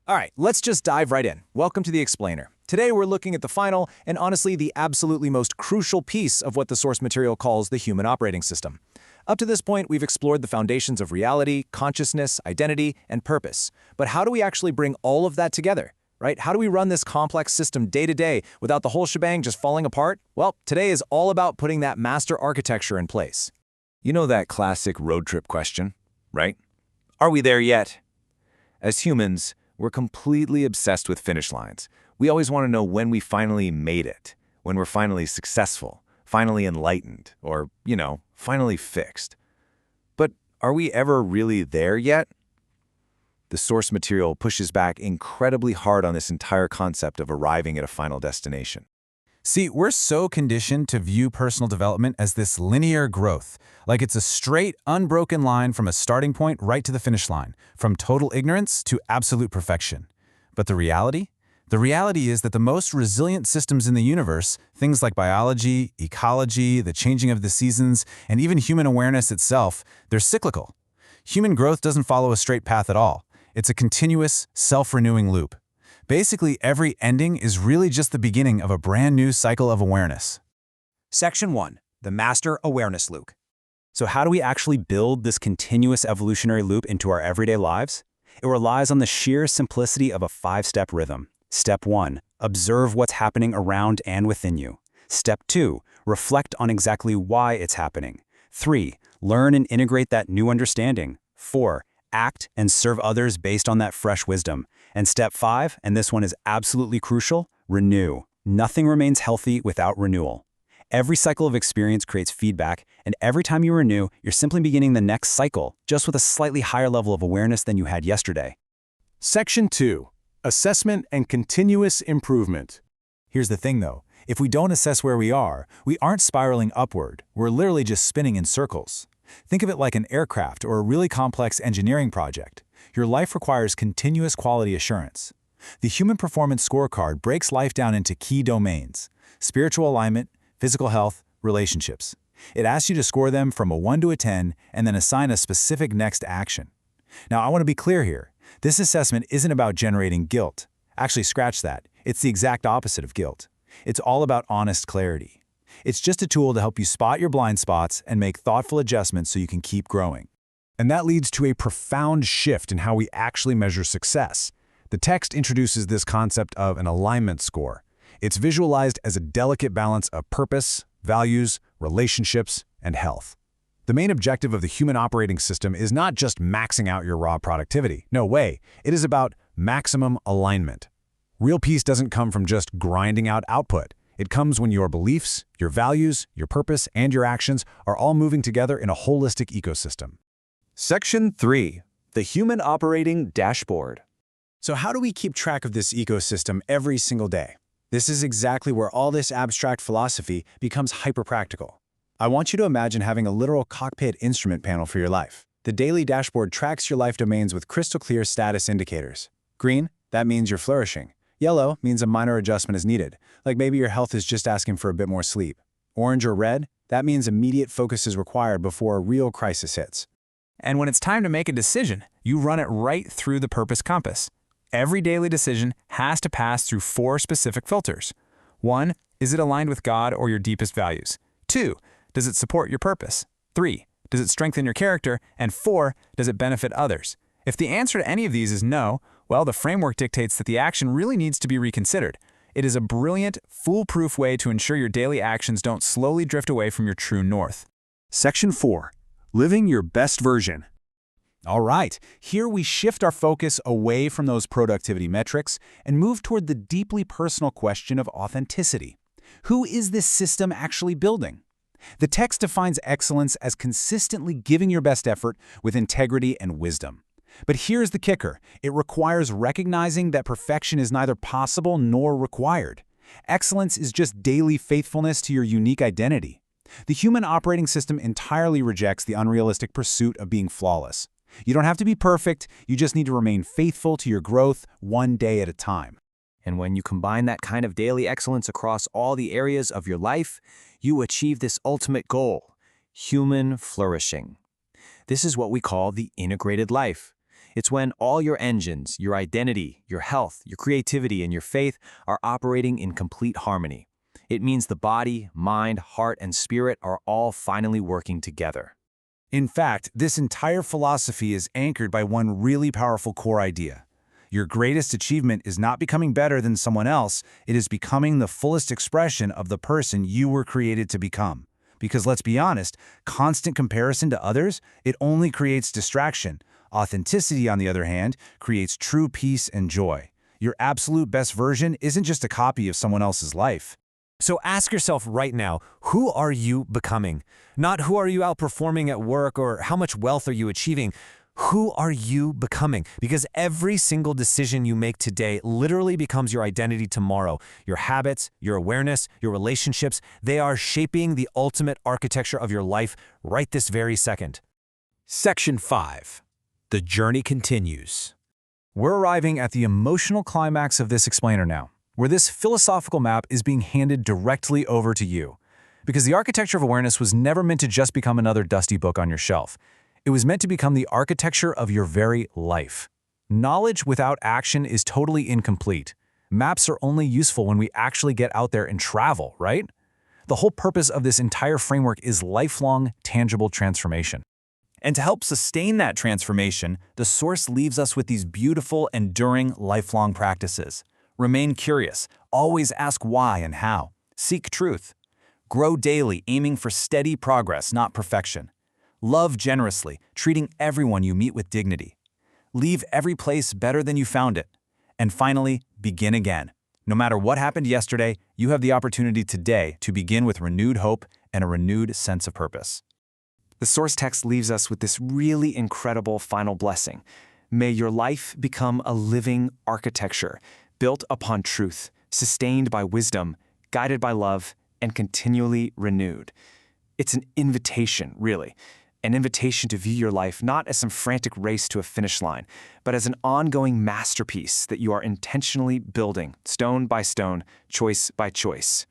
All right, let's just dive right in. Welcome to the Explainer. Today we're looking at the final and honestly the absolutely most crucial piece of what the source material calls the human operating system. Up to this point, we've explored the foundations of reality, consciousness, identity, and purpose. But how do we actually bring all of that together, right? How do we run this complex system day to day without the whole shebang just falling apart? Well, today is all about putting that master architecture in place. You know that classic road trip question, right? Are we there yet? As humans, we're completely obsessed with finish lines. We always want to know when we finally made it, when we're finally successful, finally enlightened, or, finally fixed. But are we ever really there yet? The source material pushes back incredibly hard on this entire concept of arriving at a final destination. See, we're so conditioned to view personal development as this linear growth, like it's a straight, unbroken line from a starting point right to the finish line, from total ignorance to absolute perfection. But the reality? The reality is that the most resilient systems in the universe, things like biology, ecology, the changing of the seasons, and even human awareness itself, they're cyclical. Human growth doesn't follow a straight path at all. It's a continuous, self-renewing loop. Basically, every ending is really just the beginning of a brand new cycle of awareness. Section 1. The Master Awareness Loop. So how do we actually build this continuous evolutionary loop into our everyday lives? It relies on the sheer simplicity of a 5-step rhythm. Step 1. Observe what's happening around and within you. Step 2. Reflect on exactly why it's happening. 3. Learn and integrate that new understanding. 4. Act and serve others based on that fresh wisdom. And step 5, and this one is absolutely crucial, renew. Nothing remains healthy without renewal. Every cycle of experience creates feedback, and every time you renew, you're simply beginning the next cycle, just with a slightly higher level of awareness than you had yesterday. Section 2. Assessment and Continuous Improvement. Here's the thing though, if we don't assess where we aren't spiraling upward, we're literally just spinning in circles. Think of it like an aircraft or a really complex engineering project. Your life requires continuous quality assurance. The Human Performance Scorecard breaks life down into key domains: spiritual alignment, physical health, relationships. It asks you to score them from a 1 to a 10 and then assign a specific next action. Now, I want to be clear here. This assessment isn't about generating guilt. Actually, scratch that. It's the exact opposite of guilt. It's all about honest clarity. It's just a tool to help you spot your blind spots and make thoughtful adjustments so you can keep growing. And that leads to a profound shift in how we actually measure success. The text introduces this concept of an alignment score. It's visualized as a delicate balance of purpose, values, relationships, and health. The main objective of the human operating system is not just maxing out your raw productivity. No way. It is about maximum alignment. Real peace doesn't come from just grinding out output. It comes when your beliefs, your values, your purpose, and your actions are all moving together in a holistic ecosystem. Section 3. The Human Operating Dashboard. So how do we keep track of this ecosystem every single day? This is exactly where all this abstract philosophy becomes hyper-practical. I want you to imagine having a literal cockpit instrument panel for your life. The daily dashboard tracks your life domains with crystal-clear status indicators. Green, that means you're flourishing. Yellow means a minor adjustment is needed, like maybe your health is just asking for a bit more sleep. Orange or red, that means immediate focus is required before a real crisis hits. And when it's time to make a decision, you run it right through the purpose compass. Every daily decision has to pass through 4 specific filters. 1, is it aligned with God or your deepest values? 2, does it support your purpose? 3, does it strengthen your character? And 4, does it benefit others? If the answer to any of these is no, well, the framework dictates that the action really needs to be reconsidered. It is a brilliant, foolproof way to ensure your daily actions don't slowly drift away from your true north. Section 4. Living your best version. All right, here we shift our focus away from those productivity metrics and move toward the deeply personal question of authenticity. Who is this system actually building? The text defines excellence as consistently giving your best effort with integrity and wisdom. But here's the kicker. It requires recognizing that perfection is neither possible nor required. Excellence is just daily faithfulness to your unique identity. The human operating system entirely rejects the unrealistic pursuit of being flawless. You don't have to be perfect, you just need to remain faithful to your growth one day at a time. And when you combine that kind of daily excellence across all the areas of your life, you achieve this ultimate goal: human flourishing. This is what we call the integrated life. It's when all your engines, your identity, your health, your creativity, and your faith are operating in complete harmony. It means the body, mind, heart, and spirit are all finally working together. In fact, this entire philosophy is anchored by one really powerful core idea. Your greatest achievement is not becoming better than someone else, it is becoming the fullest expression of the person you were created to become. Because let's be honest, constant comparison to others, it only creates distraction. Authenticity, on the other hand, creates true peace and joy. Your absolute best version isn't just a copy of someone else's life. So ask yourself right now, who are you becoming? Not who are you outperforming at work or how much wealth are you achieving. Who are you becoming? Because every single decision you make today literally becomes your identity tomorrow. Your habits, your awareness, your relationships, they are shaping the ultimate architecture of your life right this very second. Section 5. The journey continues. We're arriving at the emotional climax of this explainer now, where this philosophical map is being handed directly over to you. Because the architecture of awareness was never meant to just become another dusty book on your shelf. It was meant to become the architecture of your very life. Knowledge without action is totally incomplete. Maps are only useful when we actually get out there and travel, right? The whole purpose of this entire framework is lifelong, tangible transformation. And to help sustain that transformation, the source leaves us with these beautiful, enduring, lifelong practices. Remain curious, always ask why and how. Seek truth. Grow daily, aiming for steady progress, not perfection. Love generously, treating everyone you meet with dignity. Leave every place better than you found it. And finally, begin again. No matter what happened yesterday, you have the opportunity today to begin with renewed hope and a renewed sense of purpose. The source text leaves us with this really incredible final blessing. May your life become a living architecture, built upon truth, sustained by wisdom, guided by love, and continually renewed. It's an invitation, really. An invitation to view your life not as some frantic race to a finish line, but as an ongoing masterpiece that you are intentionally building, stone by stone, choice by choice.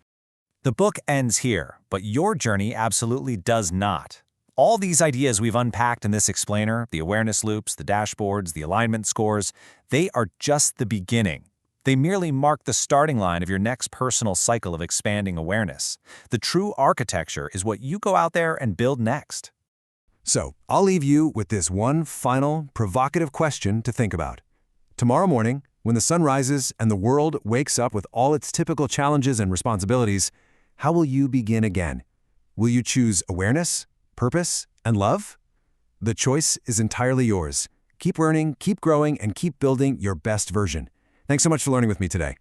The book ends here, but your journey absolutely does not. All these ideas we've unpacked in this explainer, the awareness loops, the dashboards, the alignment scores, they are just the beginning. They merely mark the starting line of your next personal cycle of expanding awareness. The true architecture is what you go out there and build next. So, I'll leave you with this one final, provocative question to think about. Tomorrow morning, when the sun rises and the world wakes up with all its typical challenges and responsibilities, how will you begin again? Will you choose awareness, purpose, and love? The choice is entirely yours. Keep learning, keep growing, and keep building your best version. Thanks so much for learning with me today.